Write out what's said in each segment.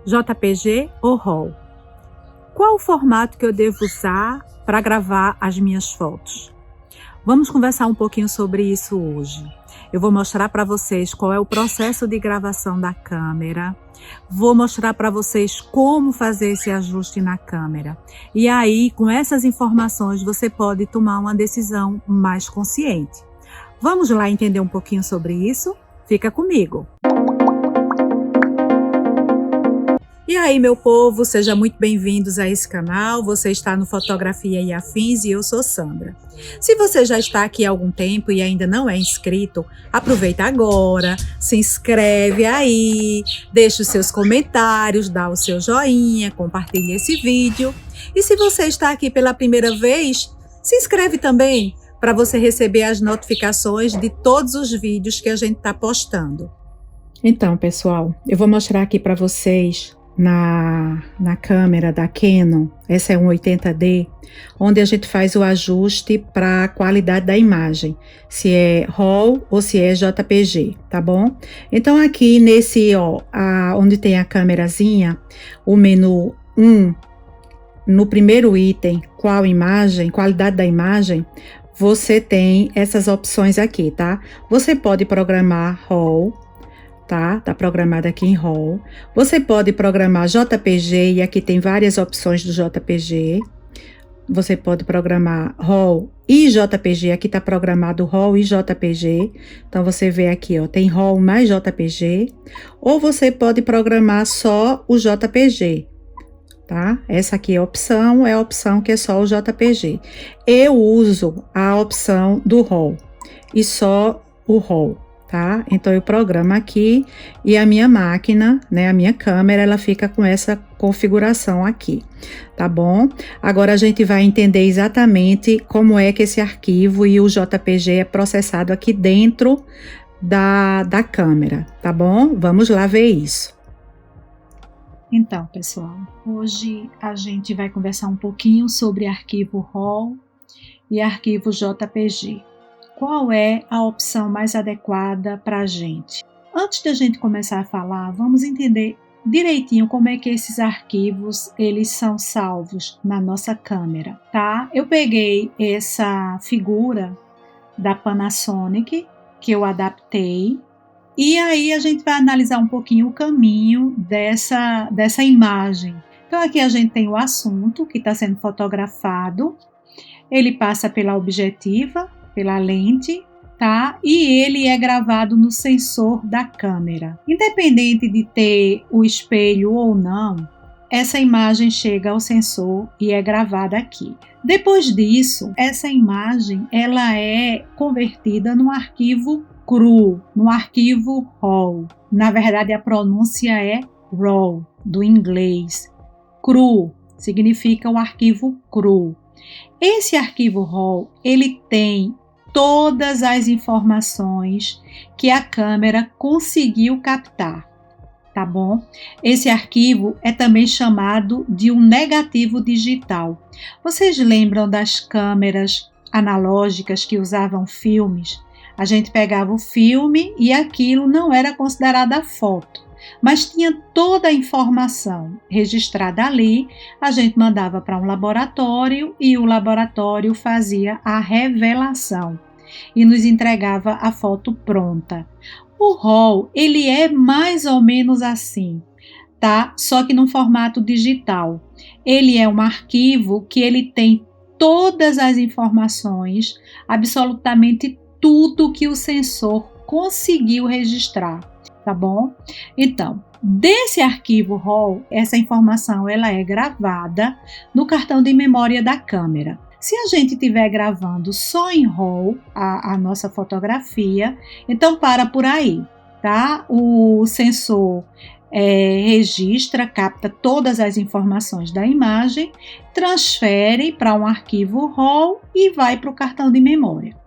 JPG ou RAW? Qual o formato que eu devo usar para gravar as minhas fotos? Vamos conversar um pouquinho sobre isso hoje. Eu vou mostrar para vocês qual é o processo de gravação da câmera. Vou mostrar para vocês como fazer esse ajuste na câmera. E aí, com essas informações, você pode tomar uma decisão mais consciente. Vamos lá entender um pouquinho sobre isso? Fica comigo! E aí, meu povo, sejam muito bem-vindos a esse canal. Você está no Fotografia e Afins e eu sou Sandra. Se você já está aqui há algum tempo e ainda não é inscrito, aproveita agora, se inscreve aí, deixa os seus comentários, dá o seu joinha, compartilha esse vídeo. E se você está aqui pela primeira vez, se inscreve também para você receber as notificações de todos os vídeos que a gente está postando. Então, pessoal, eu vou mostrar aqui para vocês na câmera da Canon, essa é um 80D, onde a gente faz o ajuste para a qualidade da imagem, se é RAW ou se é JPG, tá bom? Então aqui nesse, onde tem a câmerazinha, o menu 1, no primeiro item, qual imagem, qualidade da imagem, você tem essas opções aqui, tá? Você pode programar RAW, tá programado aqui em RAW. Você pode programar JPG e aqui tem várias opções do JPG. Você pode programar RAW e JPG, aqui tá programado RAW e JPG. Então você vê aqui, tem RAW mais JPG, ou você pode programar só o JPG, tá? Essa aqui é a opção que é só o JPG. Eu uso a opção do RAW e só o RAW. Tá? Então eu programo aqui e a minha máquina, né, a minha câmera, ela fica com essa configuração aqui, tá bom? Agora a gente vai entender exatamente como é que esse arquivo e o JPG é processado aqui dentro da câmera, tá bom? Vamos lá ver isso. Então, pessoal, hoje a gente vai conversar um pouquinho sobre arquivo RAW e arquivo JPG. Qual é a opção mais adequada para a gente? Antes da gente começar a falar, vamos entender direitinho como é que esses arquivos eles são salvos na nossa câmera, tá? Eu peguei essa figura da Panasonic que eu adaptei e aí a gente vai analisar um pouquinho o caminho dessa imagem. Então aqui a gente tem o assunto que está sendo fotografado, ele passa pela objetiva, pela lente, tá? E ele é gravado no sensor da câmera. Independente de ter o espelho ou não, essa imagem chega ao sensor e é gravada aqui. Depois disso, essa imagem ela é convertida num arquivo cru, num arquivo RAW. Na verdade, a pronúncia é RAW, do inglês. Cru significa o arquivo cru. Esse arquivo RAW, ele tem todas as informações que a câmera conseguiu captar, tá bom? Esse arquivo é também chamado de um negativo digital. Vocês lembram das câmeras analógicas que usavam filmes? A gente pegava o filme e aquilo não era considerada foto, mas tinha toda a informação registrada ali, a gente mandava para um laboratório e o laboratório fazia a revelação e nos entregava a foto pronta. O RAW, ele é mais ou menos assim, tá? Só que num formato digital. Ele é um arquivo que ele tem todas as informações, absolutamente tudo que o sensor conseguiu registrar. Tá bom? Então, desse arquivo RAW, essa informação ela é gravada no cartão de memória da câmera. Se a gente estiver gravando só em RAW a nossa fotografia, então para por aí, tá? O sensor registra, capta todas as informações da imagem, transfere para um arquivo RAW e vai para o cartão de memória.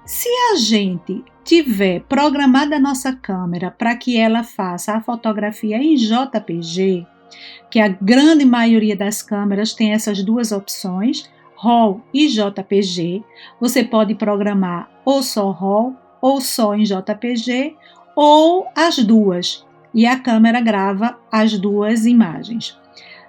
Se a gente tiver programada a nossa câmera para que ela faça a fotografia em JPG, que a grande maioria das câmeras tem essas duas opções, RAW e JPG, você pode programar ou só RAW ou só em JPG ou as duas, e a câmera grava as duas imagens,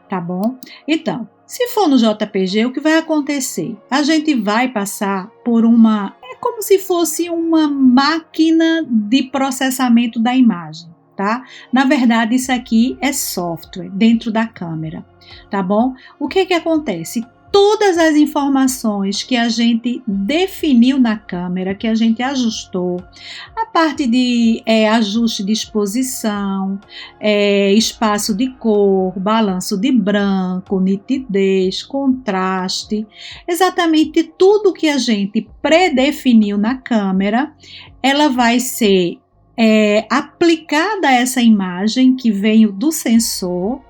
tá bom? Então, se for no JPG, o que vai acontecer? A gente vai passar por é como se fosse uma máquina de processamento da imagem, tá? Na verdade, isso aqui é software dentro da câmera, tá bom? O que acontece? Todas as informações que a gente definiu na câmera, que a gente ajustou, a parte de ajuste de exposição, espaço de cor, balanço de branco, nitidez, contraste, exatamente tudo que a gente predefiniu na câmera, ela vai ser aplicada a essa imagem que veio do sensor,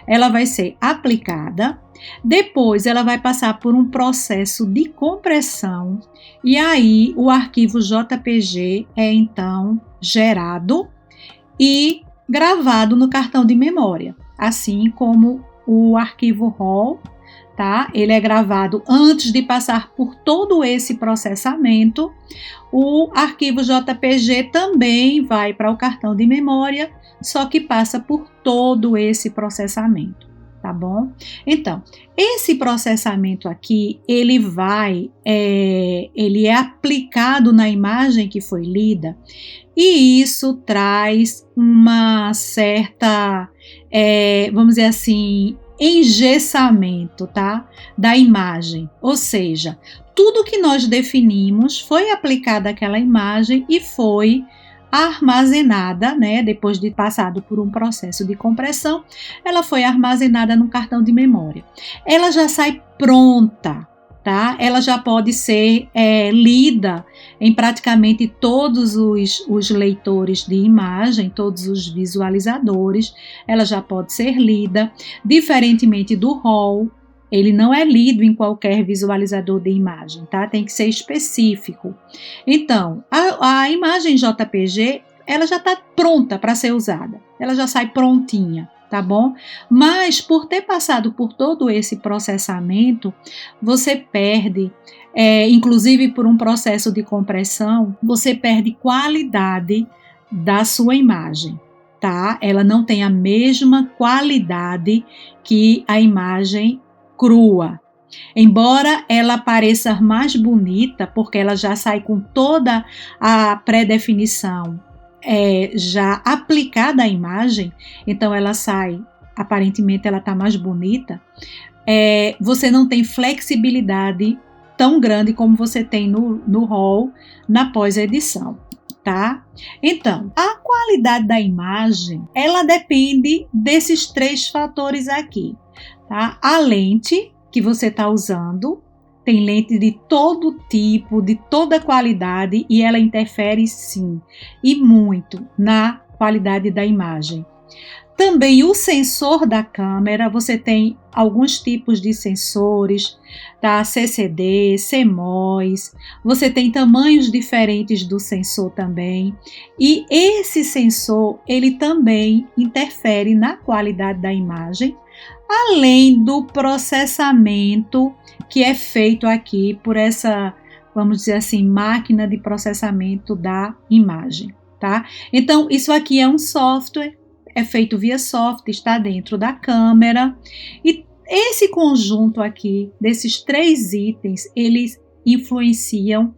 ela vai ser aplicada. Depois ela vai passar por um processo de compressão e aí o arquivo JPG é então gerado e gravado no cartão de memória, assim como o arquivo RAW, tá? Ele é gravado antes de passar por todo esse processamento. O arquivo JPG também vai para o cartão de memória, só que passa por todo esse processamento. Tá bom? Então, esse processamento aqui, ele é aplicado na imagem que foi lida e isso traz uma certa, vamos dizer assim, engessamento, tá? Da imagem, ou seja, tudo que nós definimos foi aplicado àquela imagem e foi armazenada, né, depois de passado por um processo de compressão, ela foi armazenada no cartão de memória. Ela já sai pronta, tá? Ela já pode ser lida em praticamente todos os leitores de imagem, todos os visualizadores, ela já pode ser lida, diferentemente do RAW. Ele não é lido em qualquer visualizador de imagem, tá? Tem que ser específico. Então, a imagem JPG, ela já está pronta para ser usada. Ela já sai prontinha, tá bom? Mas, por ter passado por todo esse processamento, você perde, inclusive por um processo de compressão, você perde qualidade da sua imagem, tá? Ela não tem a mesma qualidade que a imagem crua. Embora ela pareça mais bonita, porque ela já sai com toda a pré-definição já aplicada à imagem, então ela sai, aparentemente ela está mais bonita, você não tem flexibilidade tão grande como você tem no RAW na pós-edição, tá? Então, a qualidade da imagem, ela depende desses 3 fatores aqui. Tá? A lente que você está usando, tem lente de todo tipo, de toda qualidade e ela interfere sim, e muito, na qualidade da imagem. Também o sensor da câmera, você tem alguns tipos de sensores, tá? CCD, CMOS, você tem tamanhos diferentes do sensor também, e esse sensor, ele também interfere na qualidade da imagem, além do processamento que é feito aqui por essa, vamos dizer assim, máquina de processamento da imagem, tá? Então, isso aqui é um software, é feito via software, está dentro da câmera, e esse conjunto aqui, desses 3 itens, eles influenciam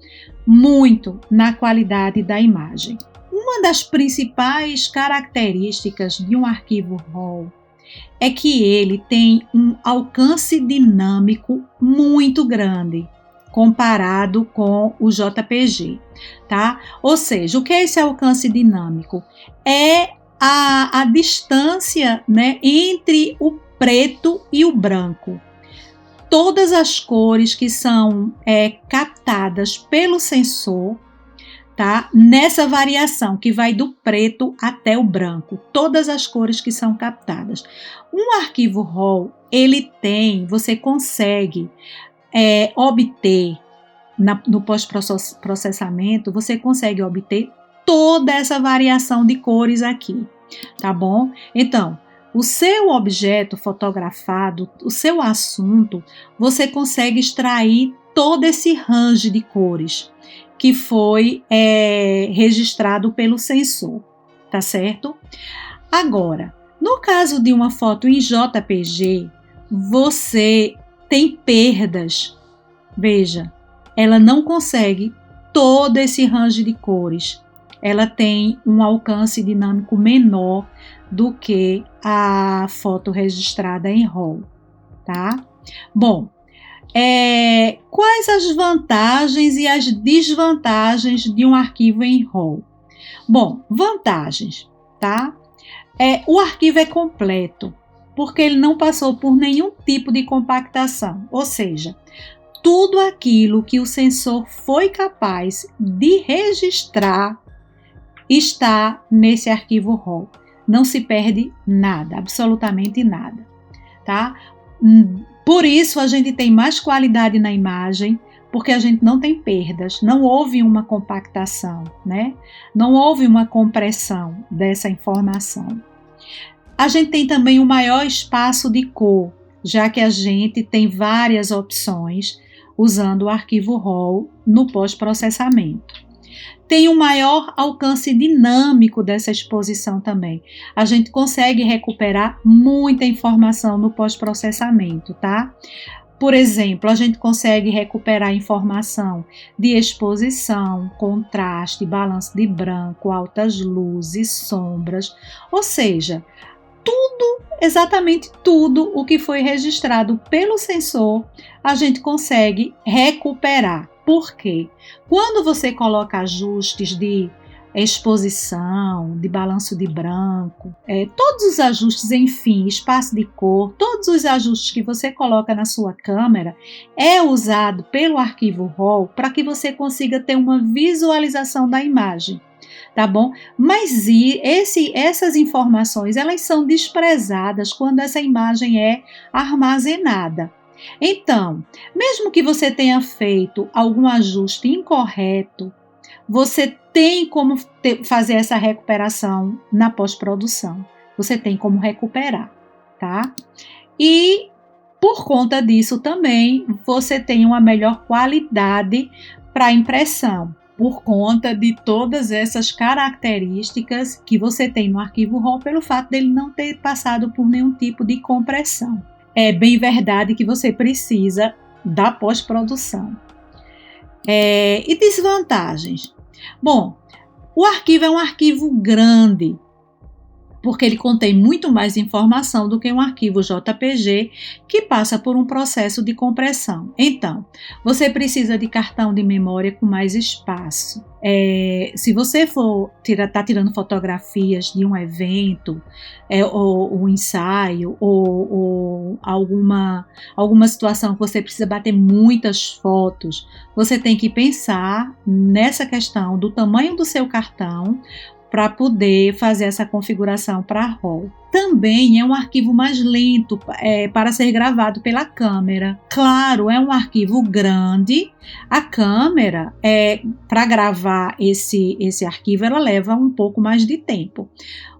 muito na qualidade da imagem. Uma das principais características de um arquivo RAW é que ele tem um alcance dinâmico muito grande comparado com o JPG, tá? Ou seja, o que é esse alcance dinâmico? É a distância, né, entre o preto e o branco. Todas as cores que são captadas pelo sensor, tá? Nessa variação que vai do preto até o branco, todas as cores que são captadas. Um arquivo RAW, você consegue obter, no pós-processamento, você consegue obter toda essa variação de cores aqui, tá bom? Então, o seu objeto fotografado, o seu assunto, você consegue extrair todo esse range de cores que foi registrado pelo sensor, tá certo? Agora, no caso de uma foto em JPG, você tem perdas. Veja, ela não consegue todo esse range de cores. Ela tem um alcance dinâmico menor do que a foto registrada em RAW, tá? Bom, quais as vantagens e as desvantagens de um arquivo em RAW? Bom, vantagens, tá? O arquivo é completo, porque ele não passou por nenhum tipo de compactação, ou seja, tudo aquilo que o sensor foi capaz de registrar está nesse arquivo RAW. Não se perde nada, absolutamente nada, tá? Por isso a gente tem mais qualidade na imagem, porque a gente não tem perdas, não houve uma compactação, né? Não houve uma compressão dessa informação. A gente tem também um maior espaço de cor, já que a gente tem várias opções usando o arquivo RAW no pós-processamento. Tem um maior alcance dinâmico dessa exposição também. A gente consegue recuperar muita informação no pós-processamento, tá? Por exemplo, a gente consegue recuperar informação de exposição, contraste, balanço de branco, altas luzes, sombras, ou seja, tudo, exatamente tudo o que foi registrado pelo sensor, a gente consegue recuperar. Por quê? Quando você coloca ajustes de exposição, de balanço de branco, todos os ajustes, enfim, espaço de cor, todos os ajustes que você coloca na sua câmera é usado pelo arquivo RAW para que você consiga ter uma visualização da imagem, tá bom? Mas essas informações, elas são desprezadas quando essa imagem é armazenada. Então, mesmo que você tenha feito algum ajuste incorreto, você tem como fazer essa recuperação na pós-produção. Você tem como recuperar, tá? E por conta disso também você tem uma melhor qualidade para a impressão, por conta de todas essas características que você tem no arquivo RAW, pelo fato dele não ter passado por nenhum tipo de compressão. É bem verdade que você precisa da pós-produção. E desvantagens? Bom, o arquivo é um arquivo grande, porque ele contém muito mais informação do que um arquivo JPG que passa por um processo de compressão. Então, você precisa de cartão de memória com mais espaço. Se você for tirando fotografias de um evento, ou um ensaio, ou alguma situação que você precisa bater muitas fotos, você tem que pensar nessa questão do tamanho do seu cartão, para poder fazer essa configuração para RAW. Também é um arquivo mais lento para ser gravado pela câmera. Claro, é um arquivo grande. A câmera, para gravar esse arquivo, ela leva um pouco mais de tempo.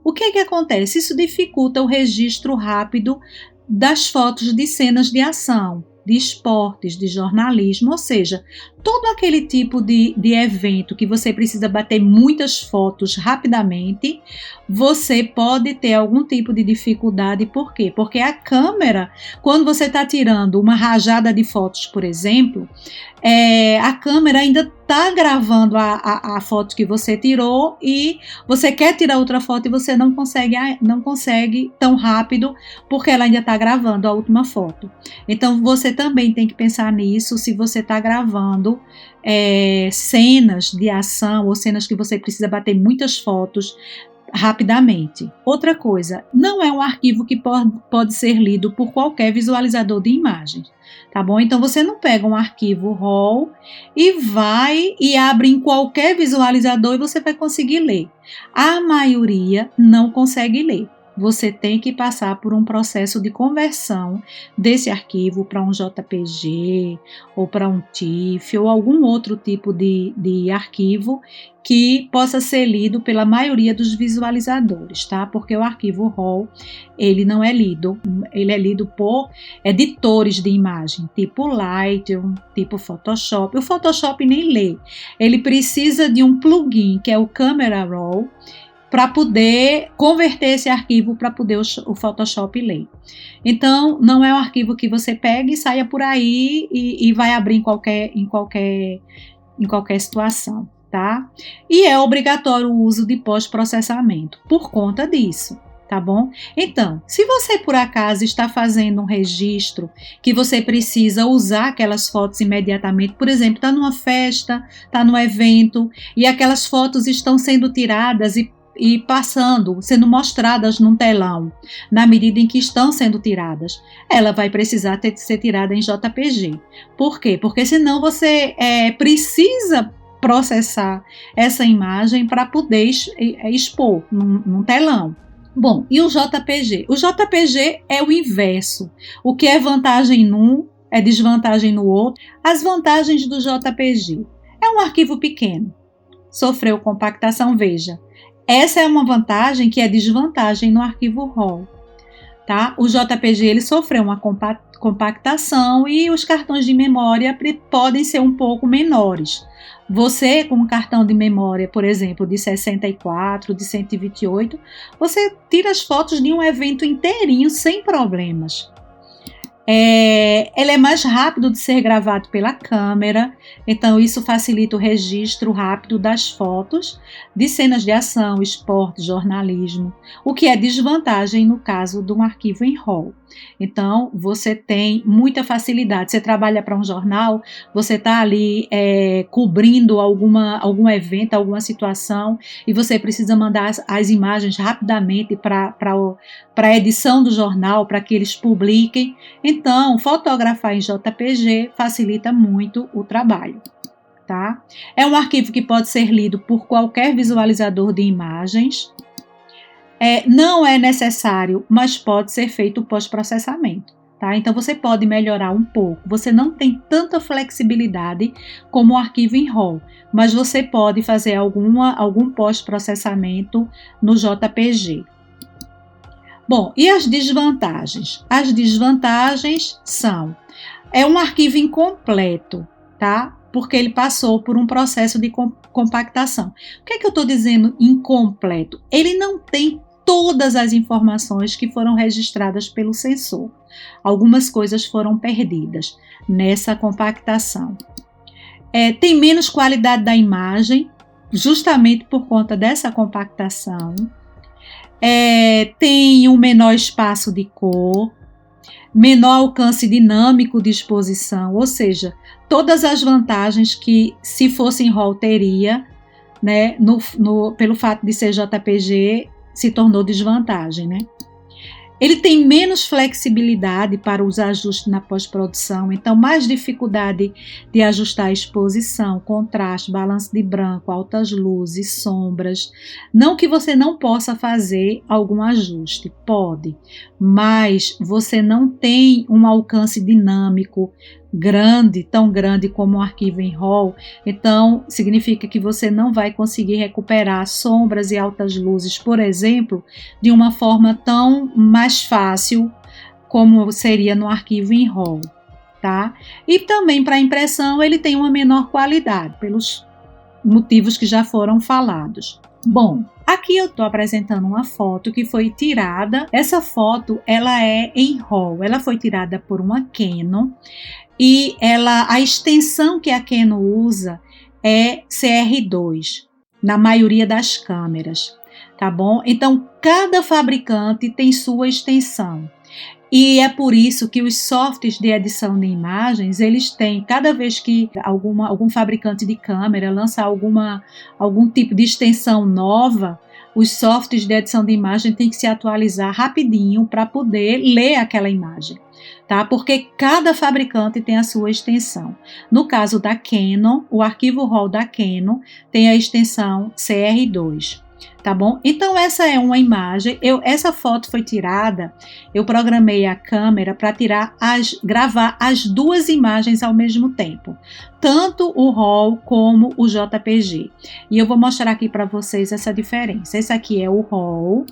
O que acontece? Isso dificulta o registro rápido das fotos de cenas de ação, de esportes, de jornalismo, ou seja, todo aquele tipo de evento que você precisa bater muitas fotos rapidamente, você pode ter algum tipo de dificuldade. Por quê? Porque a câmera, quando você está tirando uma rajada de fotos, por exemplo, a câmera ainda está gravando a foto que você tirou e você quer tirar outra foto e você não consegue tão rápido porque ela ainda está gravando a última foto. Então você também tem que pensar nisso se você está gravando cenas de ação ou cenas que você precisa bater muitas fotos rapidamente. Outra coisa, não é um arquivo que pode ser lido por qualquer visualizador de imagens, tá bom? Então você não pega um arquivo RAW e vai e abre em qualquer visualizador e você vai conseguir ler. A maioria não consegue ler. Você tem que passar por um processo de conversão desse arquivo para um JPG ou para um TIFF ou algum outro tipo de arquivo que possa ser lido pela maioria dos visualizadores, tá? Porque o arquivo RAW, ele não é lido, ele é lido por editores de imagem, tipo Lightroom, tipo Photoshop. O Photoshop nem lê, ele precisa de um plugin, que é o Camera Raw, para poder converter esse arquivo para poder o Photoshop ler. Então, não é um arquivo que você pega e saia por aí e vai abrir em qualquer situação, tá? E é obrigatório o uso de pós-processamento por conta disso. Tá bom? Então, se você por acaso está fazendo um registro que você precisa usar aquelas fotos imediatamente, por exemplo, está numa festa, está num evento e aquelas fotos estão sendo tiradas e passando, sendo mostradas num telão, na medida em que estão sendo tiradas, ela vai precisar ser tirada em JPG. Por quê? Porque senão você precisa processar essa imagem para poder expor num telão. Bom, e o JPG? O JPG é o inverso. O que é vantagem num é desvantagem no outro. As vantagens do JPG: é um arquivo pequeno, sofreu compactação, veja. Essa é uma vantagem que é desvantagem no arquivo RAW. Tá? O JPG ele sofreu uma compactação e os cartões de memória podem ser um pouco menores. Você, com um cartão de memória, por exemplo, de 64, de 128, você tira as fotos de um evento inteirinho sem problemas. Ele é mais rápido de ser gravado pela câmera, então isso facilita o registro rápido das fotos de cenas de ação, esporte, jornalismo, o que é desvantagem no caso de um arquivo em RAW. Então, você tem muita facilidade. Você trabalha para um jornal, você está ali cobrindo algum evento, alguma situação, e você precisa mandar as imagens rapidamente para a edição do jornal, para que eles publiquem. Então, fotografar em JPG facilita muito o trabalho. Tá? É um arquivo que pode ser lido por qualquer visualizador de imagens. Não é necessário, mas pode ser feito pós-processamento. Tá? Então, você pode melhorar um pouco. Você não tem tanta flexibilidade como o arquivo em RAW, mas você pode fazer algum pós-processamento no JPG. Bom, e as desvantagens? As desvantagens são: é um arquivo incompleto, tá? Porque ele passou por um processo de compactação. O que é que eu estou dizendo incompleto? Ele não tem todas as informações que foram registradas pelo sensor. Algumas coisas foram perdidas nessa compactação. Tem menos qualidade da imagem, justamente por conta dessa compactação. Tem um menor espaço de cor, menor alcance dinâmico de exposição, ou seja, todas as vantagens que, se fosse em RAW, teria, né, pelo fato de ser JPG, se tornou desvantagem, né? Ele tem menos flexibilidade para os ajustes na pós-produção, então mais dificuldade de ajustar a exposição, contraste, balanço de branco, altas luzes, sombras. Não que você não possa fazer algum ajuste, pode, mas você não tem um alcance dinâmico grande, tão grande como um arquivo em RAW, então significa que você não vai conseguir recuperar sombras e altas luzes, por exemplo, de uma forma tão mais fácil como seria no arquivo em RAW, tá? E também para impressão ele tem uma menor qualidade, pelos motivos que já foram falados. Bom, aqui eu estou apresentando uma foto que foi tirada. Essa foto ela é em RAW, ela foi tirada por uma Canon e a extensão que a Canon usa é CR2 na maioria das câmeras, tá bom? Então cada fabricante tem sua extensão. E é por isso que os softwares de edição de imagens, eles têm, cada vez que algum fabricante de câmera lança algum tipo de extensão nova, os softwares de edição de imagem têm que se atualizar rapidinho para poder ler aquela imagem, tá? Porque cada fabricante tem a sua extensão. No caso da Canon, o arquivo RAW da Canon tem a extensão CR2. Tá bom? Então essa é uma imagem, essa foto foi tirada, eu programei a câmera para gravar as duas imagens ao mesmo tempo, tanto o RAW como o JPG. E eu vou mostrar aqui para vocês essa diferença. Esse aqui é o RAW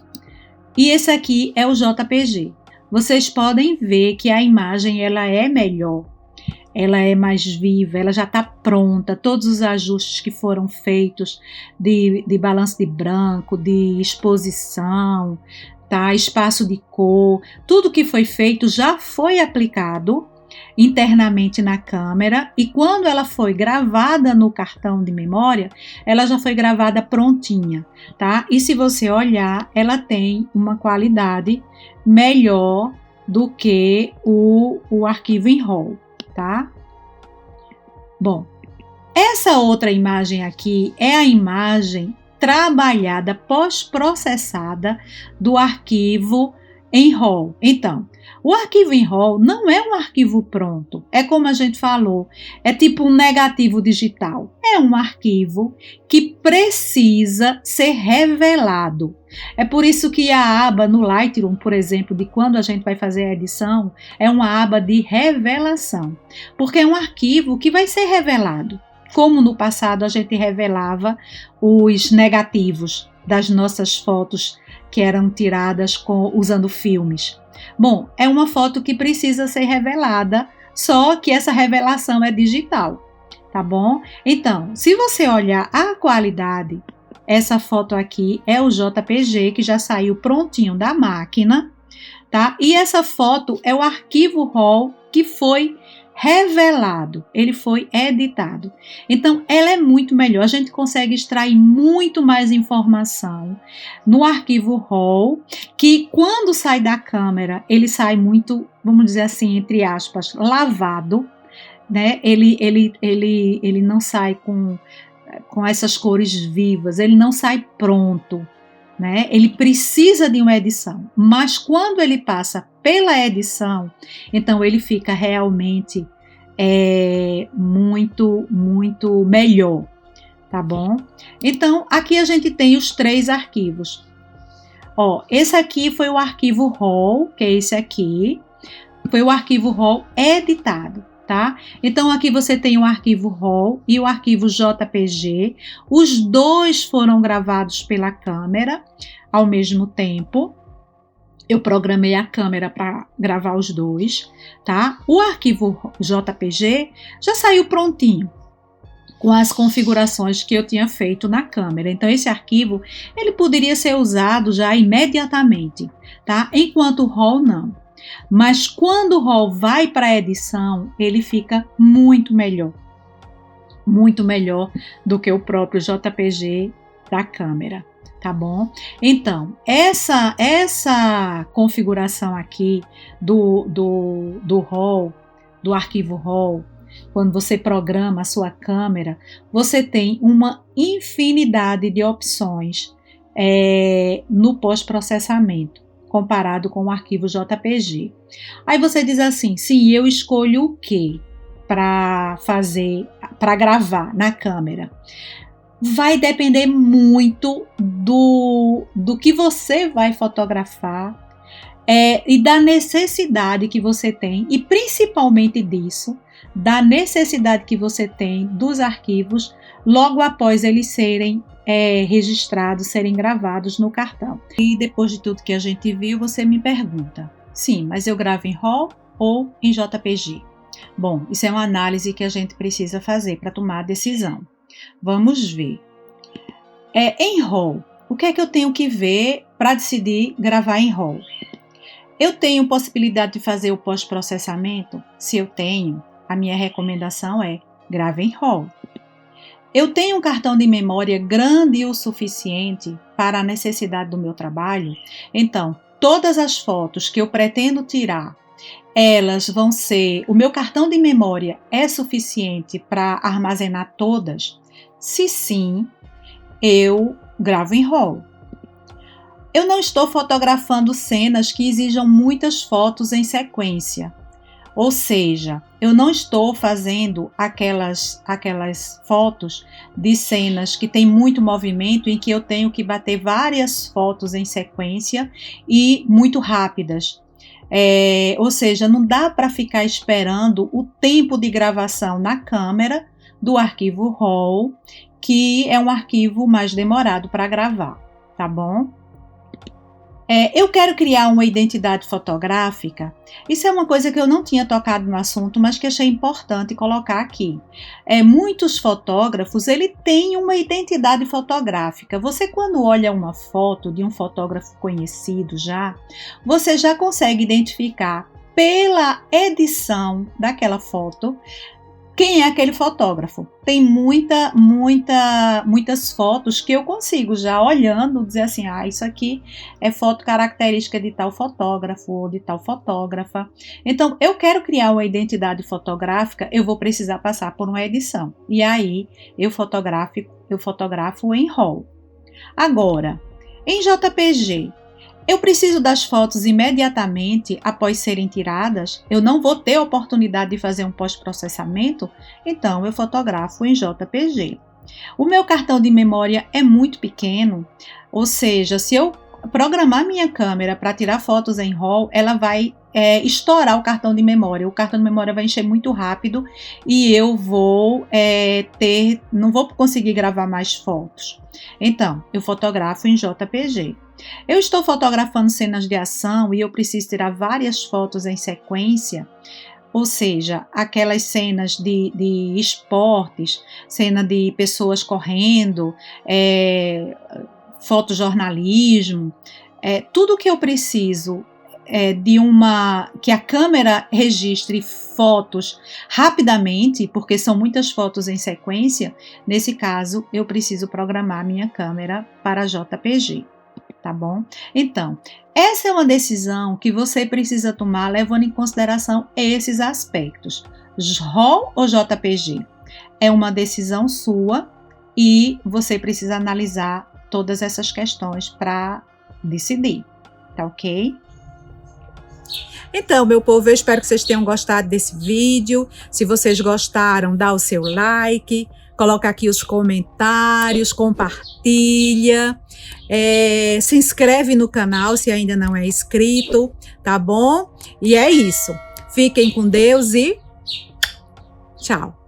e esse aqui é o JPG. Vocês podem ver que a imagem ela é melhor. ela é mais viva, ela já está pronta, todos os ajustes que foram feitos de balanço de branco, de exposição, tá? Espaço de cor, tudo que foi feito já foi aplicado internamente na câmera, e quando ela foi gravada no cartão de memória, ela já foi gravada prontinha, tá? E se você olhar, ela tem uma qualidade melhor do que o arquivo em RAW, tá? Bom, essa outra imagem aqui é a imagem trabalhada, pós-processada do arquivo em RAW. Então, o arquivo em RAW não é um arquivo pronto, é como a gente falou, é tipo um negativo digital. É um arquivo que precisa ser revelado. É por isso que a aba no Lightroom, por exemplo, de quando a gente vai fazer a edição, é uma aba de revelação, porque é um arquivo que vai ser revelado. Como no passado a gente revelava os negativos das nossas fotos que eram tiradas usando filmes. Bom, é uma foto que precisa ser revelada, só que essa revelação é digital, tá bom? Então, se você olhar a qualidade, essa foto aqui é o JPG que já saiu prontinho da máquina, tá? E essa foto é o arquivo RAW que foi revelado, ele foi editado. Então, ela é muito melhor, a gente consegue extrair muito mais informação no arquivo RAW, que quando sai da câmera, ele sai muito, vamos dizer assim, entre aspas, lavado, né? Ele não sai com essas cores vivas, ele não sai pronto, né? Ele precisa de uma edição, mas quando ele passa pela edição, então ele fica realmente muito melhor, tá bom? Então, aqui a gente tem os 3 arquivos. Ó, esse aqui foi o arquivo RAW, que é esse aqui, foi o arquivo RAW editado, tá? Então, aqui você tem o arquivo RAW e o arquivo JPG, os dois foram gravados pela câmera ao mesmo tempo. Eu programei a câmera para gravar os dois, tá? O arquivo JPG já saiu prontinho, com as configurações que eu tinha feito na câmera. Então, esse arquivo, ele poderia ser usado já imediatamente, tá? Enquanto o RAW não. Mas quando o RAW vai para a edição, ele fica muito melhor do que o próprio JPG da câmera, tá bom? Então, essa configuração aqui do RAW, do arquivo RAW, quando você programa a sua câmera, você tem uma infinidade de opções no pós-processamento, comparado com o arquivo JPG. Aí você diz assim, sim, eu escolho o que para gravar na câmera? Vai depender muito do que você vai fotografar e da necessidade que você tem, e principalmente disso, da necessidade que você tem dos arquivos logo após eles serem registrados, serem gravados no cartão. E depois de tudo que a gente viu, você me pergunta, sim, mas eu gravo em RAW ou em JPG? Bom, isso é uma análise que a gente precisa fazer para tomar a decisão. Vamos ver. Em RAW, o que é que eu tenho que ver para decidir gravar em RAW? Eu tenho possibilidade de fazer o pós-processamento? Se eu tenho, a minha recomendação é grave em RAW. Eu tenho um cartão de memória grande o suficiente para a necessidade do meu trabalho? Então, todas as fotos que eu pretendo tirar, elas vão ser... O meu cartão de memória é suficiente para armazenar todas? Se sim, eu gravo em RAW. Eu não estou fotografando cenas que exijam muitas fotos em sequência. Ou seja, eu não estou fazendo aquelas fotos de cenas que tem muito movimento, em que eu tenho que bater várias fotos em sequência e muito rápidas. Ou seja, não dá para ficar esperando o tempo de gravação na câmera do arquivo RAW, que é um arquivo mais demorado para gravar, tá bom? Eu quero criar uma identidade fotográfica. Isso é uma coisa que eu não tinha tocado no assunto, mas que achei importante colocar aqui. Muitos fotógrafos, ele tem uma identidade fotográfica. Você, quando olha uma foto de um fotógrafo conhecido já, você já consegue identificar pela edição daquela foto quem é aquele fotógrafo. Tem muitas fotos que eu consigo já olhando dizer assim, isso aqui é foto característica de tal fotógrafo ou de tal fotógrafa. Então, eu quero criar uma identidade fotográfica, eu vou precisar passar por uma edição. E aí, eu fotografo em RAW. Agora, em JPG, eu preciso das fotos imediatamente após serem tiradas, eu não vou ter oportunidade de fazer um pós-processamento, então eu fotografo em JPG. O meu cartão de memória é muito pequeno, ou seja, se eu programar minha câmera para tirar fotos em RAW, ela vai estourar o cartão de memória. O cartão de memória vai encher muito rápido e eu não vou conseguir gravar mais fotos. Então, eu fotografo em JPG. Eu estou fotografando cenas de ação e eu preciso tirar várias fotos em sequência, ou seja, aquelas cenas de esportes, cena de pessoas correndo, fotojornalismo, tudo que eu preciso que a câmera registre fotos rapidamente, porque são muitas fotos em sequência, nesse caso eu preciso programar minha câmera para JPG. Tá bom? Então, essa é uma decisão que você precisa tomar levando em consideração esses aspectos. RAW ou JPG? É uma decisão sua e você precisa analisar todas essas questões para decidir, tá ok? Então, meu povo, eu espero que vocês tenham gostado desse vídeo. Se vocês gostaram, dá o seu like, coloca aqui os comentários, compartilha. Se inscreve no canal se ainda não é inscrito, tá bom? E é isso. Fiquem com Deus e tchau.